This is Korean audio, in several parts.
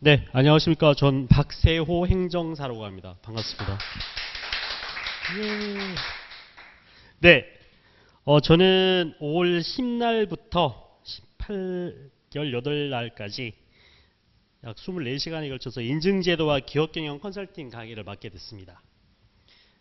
네, 안녕하십니까. 전 박세호 행정사라고 합니다. 반갑습니다. 예. 네, 저는 5월 10날부터 18날까지 약 24시간에 걸쳐서 인증제도와 기업경영 컨설팅 강의를 맡게 됐습니다.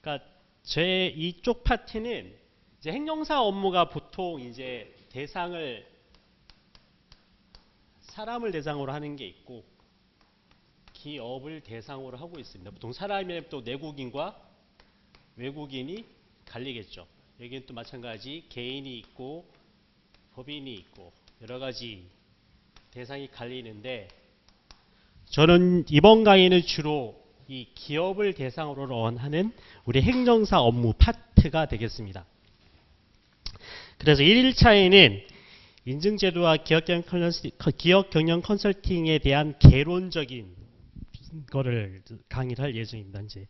그러니까 제 이쪽 파트는 이제 행정사 업무가 보통 이제 사람을 대상으로 하는 게 있고 기업을 대상으로 하고 있습니다. 보통 사람이면 또 내국인과 외국인이 갈리겠죠. 여기는 또 마찬가지 개인이 있고 법인이 있고 여러 가지 대상이 갈리는데 저는 이번 강의는 주로 이 기업을 대상으로 하는 우리 행정사 업무 파트가 되겠습니다. 그래서 1일차에는 인증제도와 기업경영 컨설팅에 대한 개론적인 거를 강의를 할 예정입니다. 이제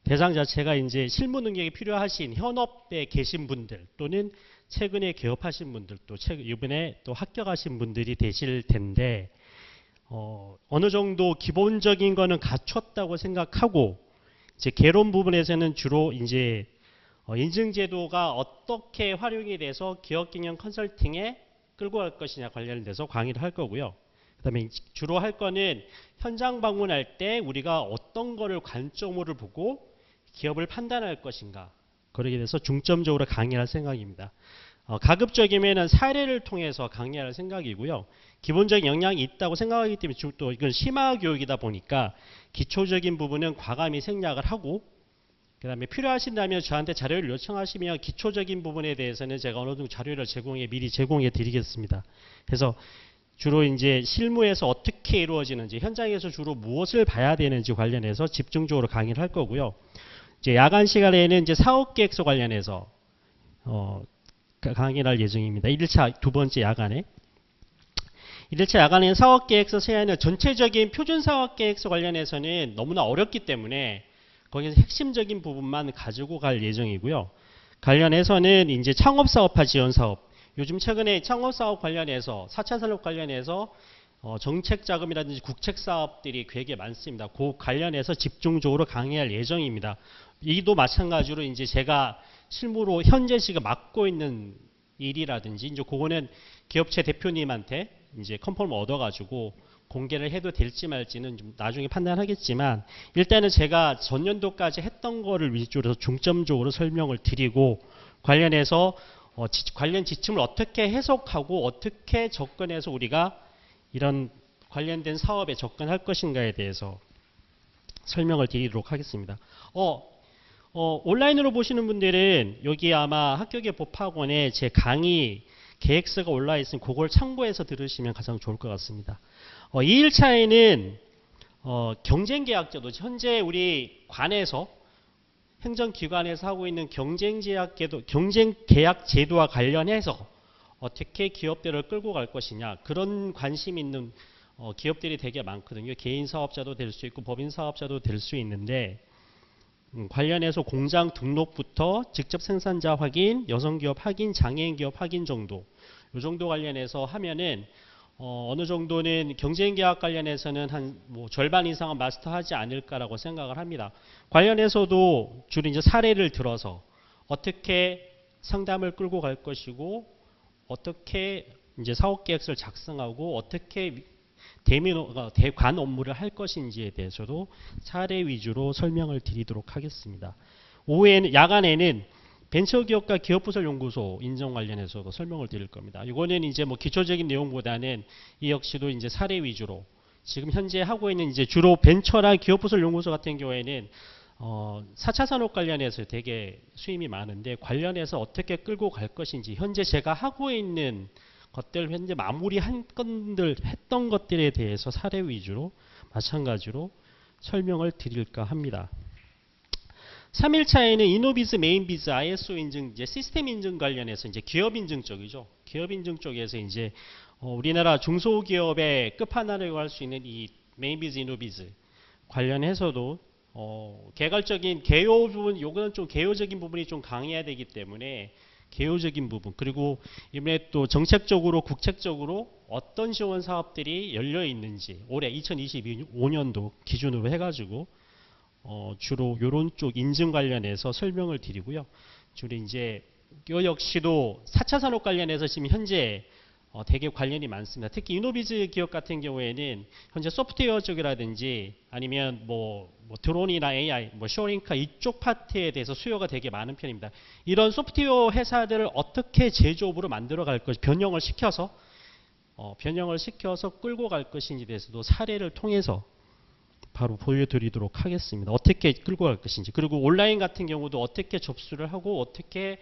대상 자체가 이제 실무 능력이 필요하신 현업에 계신 분들 또는 최근에 개업하신 분들 또 이번에 또 합격하신 분들이 되실 텐데 어느 정도 기본적인 거는 갖췄다고 생각하고 이제 개론 부분에서는 주로 이제 인증제도가 어떻게 활용이 돼서 기업경영 컨설팅에 끌고 갈 것이냐 관련돼서 강의를 할 거고요. 그다음에 주로 할 거는 현장 방문할 때 우리가 어떤 거를 관점으로 보고 기업을 판단할 것인가 그러게 돼서 중점적으로 강의할 생각입니다. 가급적이면 사례를 통해서 강의할 생각이고요. 기본적인 역량이 있다고 생각하기 때문에 또 이건 심화 교육이다 보니까 기초적인 부분은 과감히 생략을 하고 그 다음에 필요하신다면 저한테 자료를 요청하시면 기초적인 부분에 대해서는 제가 어느 정도 자료를 미리 제공해 드리겠습니다. 그래서 주로 이제 실무에서 어떻게 이루어지는지 현장에서 주로 무엇을 봐야 되는지 관련해서 집중적으로 강의를 할 거고요. 이제 야간 시간에는 이제 사업계획서 관련해서 강의를 할 예정입니다. 1일차 두 번째 야간에 1일차 야간에는 사업계획서 세안은 전체적인 표준 사업계획서 관련해서는 너무나 어렵기 때문에 거기서 핵심적인 부분만 가지고 갈 예정이고요. 관련해서는 이제 창업사업화 지원사업 요즘 최근에 창업사업 관련해서 4차 산업 관련해서 정책자금이라든지 국책사업들이 되게 많습니다. 그 관련해서 집중적으로 강의할 예정입니다. 이도 마찬가지로 이제 제가 실무로 현재 지금 맡고 있는 일이라든지 이제 그거는 기업체 대표님한테 이제 컨펌을 얻어가지고 공개를 해도 될지 말지는 좀 나중에 판단하겠지만 일단은 제가 전년도까지 했던 거를 위주로 해서 중점적으로 설명을 드리고 관련해서 관련 지침을 어떻게 해석하고 어떻게 접근해서 우리가 이런 관련된 사업에 접근할 것인가에 대해서 설명을 드리도록 하겠습니다. 온라인으로 보시는 분들은 여기 아마 합격의 법학원에 제 강의 계획서가 올라 있으니 그걸 참고해서 들으시면 가장 좋을 것 같습니다. 2일차에는 경쟁계약제도 현재 우리 관에서 행정기관에서 하고 있는 경쟁계약 제도와 관련해서 어떻게 기업들을 끌고 갈 것이냐 그런 관심 있는 기업들이 되게 많거든요. 개인 사업자도 될 수 있고 법인 사업자도 될 수 있는데 관련해서 공장 등록부터 직접 생산자 확인, 여성기업 확인, 장애인 기업 확인 정도 이 정도 관련해서 하면은 어느 정도는 경쟁계약 관련해서는 한 절반 이상은 마스터하지 않을까라고 생각을 합니다. 관련해서도 주로 이제 사례를 들어서 어떻게 상담을 끌고 갈 것이고 어떻게 이제 사업계획서를 작성하고 어떻게 대관 업무를 할 것인지에 대해서도 사례 위주로 설명을 드리도록 하겠습니다. 야간에는 벤처기업과 기업부설연구소 인정 관련해서도 설명을 드릴 겁니다. 이거는 이제 기초적인 내용보다는 이 역시도 이제 사례 위주로 지금 현재 하고 있는 이제 주로 벤처랑 기업부설연구소 같은 경우에는 4차 산업 관련해서 되게 수임이 많은데 관련해서 어떻게 끌고 갈 것인지 현재 제가 하고 있는 것들 현재 했던 것들에 대해서 사례 위주로 마찬가지로 설명을 드릴까 합니다. 3일차에는 이노비즈, 메인비즈, ISO 인증, 이제 시스템 인증 관련해서 이제 기업 인증 쪽이죠. 기업 인증 쪽에서 이제 우리나라 중소기업의 끝판왕이라고 할 수 있는 이 메인비즈, 이노비즈 관련해서도 개괄적인 개요 부분, 요거는 좀 개요적인 부분이 좀 강해야 되기 때문에 개요적인 부분, 그리고 이번에 또 정책적으로 국책적으로 어떤 지원 사업들이 열려 있는지 올해 2025년도 기준으로 해가지고 주로 이런 쪽 인증 관련해서 설명을 드리고요. 주로 이제 이 역시도 4차 산업 관련해서 지금 현재 되게 관련이 많습니다. 특히 이노비즈 기업 같은 경우에는 현재 소프트웨어 쪽이라든지 아니면 뭐 드론이나 AI, 쇼링카 이쪽 파트에 대해서 수요가 되게 많은 편입니다. 이런 소프트웨어 회사들을 어떻게 제조업으로 만들어 갈 것이 변형을 시켜서 끌고 갈 것인지에 대해서도 사례를 통해서 바로 보여드리도록 하겠습니다. 어떻게 끌고 갈 것인지, 그리고 온라인 같은 경우도 어떻게 접수를 하고 어떻게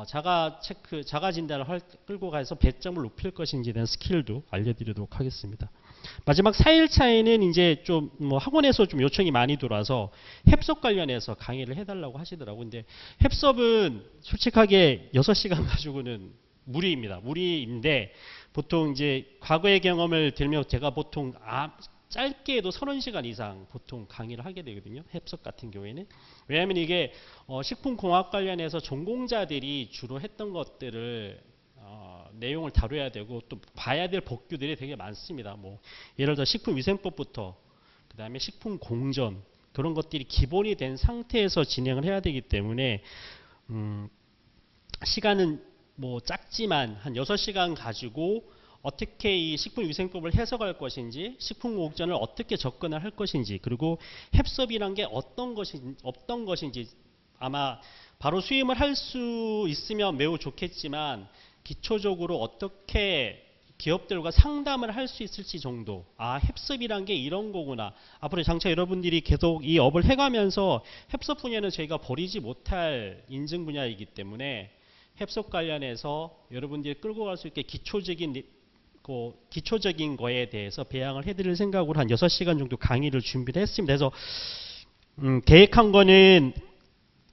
자가 진단을 끌고 가서 배점을 높일 것인지에 대한 스킬도 알려드리도록 하겠습니다. 마지막 4일차에는 이제 좀 학원에서 좀 요청이 많이 들어와서 햅섭 관련해서 강의를 해달라고 하시더라고요. 근데 햅섭은 솔직하게 6시간 가지고는 무리인데 보통 이제 과거의 경험을 들면 제가 보통 짧게 해도 30시간 이상 보통 강의를 하게 되거든요. 햅섭 같은 경우에는. 왜냐하면 이게 식품공학 관련해서 전공자들이 주로 했던 것들을 내용을 다뤄야 되고 또 봐야 될 법규들이 되게 많습니다. 예를 들어 식품위생법부터 그 다음에 식품공전 그런 것들이 기본이 된 상태에서 진행을 해야 되기 때문에 시간은 작지만 한 6시간 가지고 어떻게 이 식품위생법을 해석할 것인지, 식품공전을 어떻게 접근을 할 것인지, 그리고 햅섭이란 게 어떤 것인지 아마 바로 수임을 할 수 있으면 매우 좋겠지만 기초적으로 어떻게 기업들과 상담을 할 수 있을지 정도, 햅섭이란 게 이런 거구나. 앞으로 장차 여러분들이 계속 이 업을 해가면서 햅섭 분야는 저희가 버리지 못할 인증 분야이기 때문에 햅섭 관련해서 여러분들이 끌고 갈 수 있게 기초적인 거에 대해서 배양을 해드릴 생각으로 한 6시간 정도 강의를 준비를 했습니다. 그래서 계획한 거는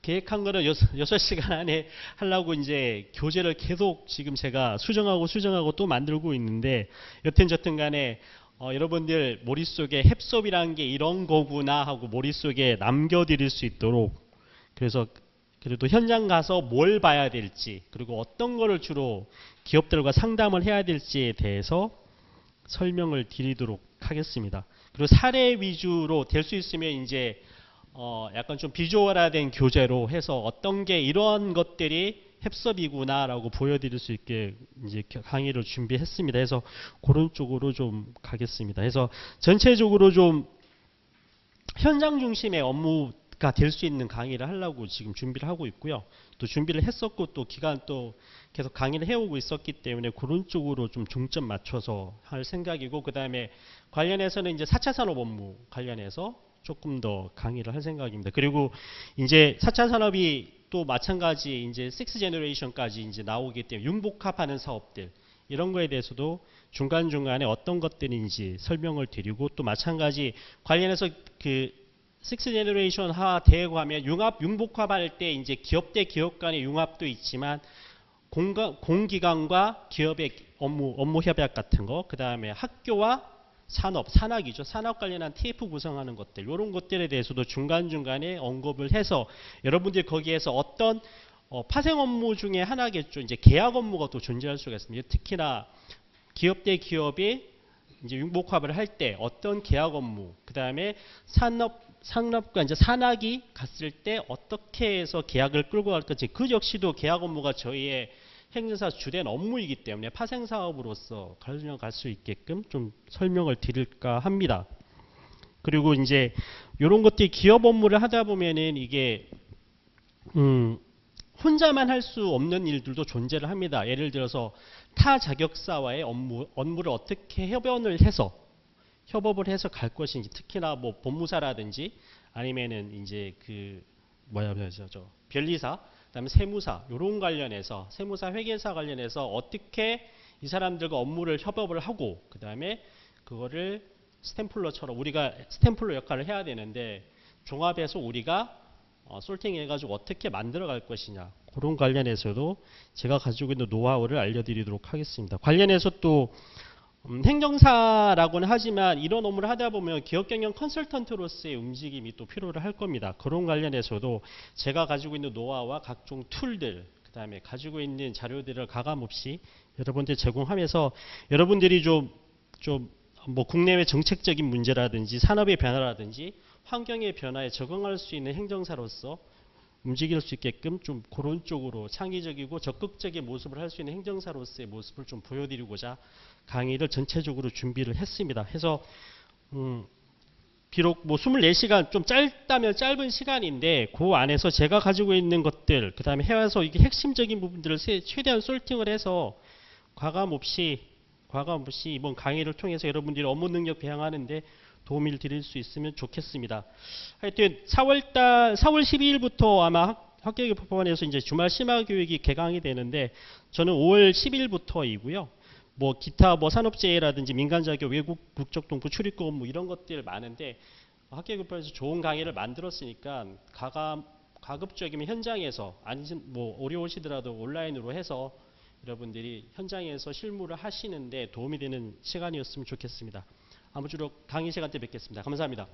6시간 안에 하려고 이제 교재를 계속 지금 제가 수정하고 또 만들고 있는데, 여튼 간에 여러분들 머릿속에 햅섭이라는 게 이런 거구나 하고 머릿속에 남겨드릴 수 있도록, 그래서 그래도 현장 가서 뭘 봐야 될지, 그리고 어떤 거를 주로 기업들과 상담을 해야 될지에 대해서 설명을 드리도록 하겠습니다. 그리고 사례 위주로 될 수 있으면 이제 약간 좀 비주얼화된 교재로 해서 어떤 게 이런 것들이 햅섭이구나라고 보여드릴 수 있게 이제 강의를 준비했습니다. 그래서 그런 쪽으로 좀 가겠습니다. 그래서 전체적으로 좀 현장 중심의 업무가 될 수 있는 강의를 하려고 지금 준비를 하고 있고요. 또 준비를 했었고 또 기간 또 계속 강의를 해오고 있었기 때문에 그런 쪽으로 좀 중점 맞춰서 할 생각이고, 그 다음에 관련해서는 이제 4차 산업 업무 관련해서 조금 더 강의를 할 생각입니다. 그리고 이제 4차 산업이 또 마찬가지 이제 6 제너레이션까지 이제 나오기 때문에 융복합하는 사업들, 이런 거에 대해서도 중간중간에 어떤 것들인지 설명을 드리고, 또 마찬가지 관련해서 그 6 제너레이션 화 되고 하면 융복합할 때 이제 기업 대 기업 간의 융합도 있지만 공기관과 기업의 업무 협약 같은 거, 그 다음에 학교와 산학이죠. 산업 관련한 TF 구성하는 것들, 이런 것들에 대해서도 중간중간에 언급을 해서 여러분들이 거기에서 어떤 파생 업무 중에 하나겠죠. 이제 계약 업무가 또 존재할 수가 있습니다. 특히나 기업 대 기업이 이제 융복합을 할 때 어떤 계약 업무, 그 다음에 산업과 이제 산학이 갔을 때 어떻게 해서 계약을 끌고 갈 건지, 그 역시도 계약 업무가 저희의 행정사 주된 업무이기 때문에 파생 사업으로서 갈 수 있게끔 좀 설명을 드릴까 합니다. 그리고 이제 이런 것들이 기업 업무를 하다 보면은 이게 혼자만 할 수 없는 일들도 존재를 합니다. 예를 들어서 타 자격사와의 업무를 어떻게 협업을 해서 갈 것인지, 특히나 법무사라든지 아니면은 이제 변리사, 그다음에 세무사, 이런 관련해서 세무사, 회계사 관련해서 어떻게 이 사람들과 업무를 협업을 하고, 그 다음에 그거를 스탬플러처럼 우리가 스탬플러 역할을 해야 되는데 종합해서 우리가 솔팅해가지고 어떻게 만들어 갈 것이냐, 그런 관련해서도 제가 가지고 있는 노하우를 알려드리도록 하겠습니다. 관련해서 또 행정사라고는 하지만 이런 업무를 하다 보면 기업경영 컨설턴트로서의 움직임이 또 필요를 할 겁니다. 그런 관련해서도 제가 가지고 있는 노하우와 각종 툴들, 그 그다음에 가지고 있는 자료들을 가감 없이 여러분들 제공하면서 여러분들이 좀 뭐 국내외 정책적인 문제라든지 산업의 변화라든지 환경의 변화에 적응할 수 있는 행정사로서 움직일 수 있게끔 좀 그런 쪽으로 창의적이고 적극적인 모습을 할 수 있는 행정사로서의 모습을 좀 보여드리고자 강의를 전체적으로 준비를 했습니다. 해서 비록 뭐 24시간 좀 짧다면 짧은 시간인데 그 안에서 제가 가지고 있는 것들 그 다음에 해와서 이게 핵심적인 부분들을 최대한 솔팅을 해서 과감 없이 이번 강의를 통해서 여러분들이 업무 능력 배양하는데 도움을 드릴 수 있으면 좋겠습니다. 하여튼 4월 12일부터 아마 학교교육법원에서 이제 주말 심화교육이 개강이 되는데 저는 5월 10일부터이고요. 뭐 기타 뭐 산업재해라든지 민간자격 외국 국적동부 출입국 업무 이런 것들 많은데 학교교육법원에서 좋은 강의를 만들었으니까 가급적이면 현장에서 아니면 뭐 어려우시더라도 온라인으로 해서 여러분들이 현장에서 실무를 하시는데 도움이 되는 시간이었으면 좋겠습니다. 아무쪼록 강의 시간 때 뵙겠습니다. 감사합니다.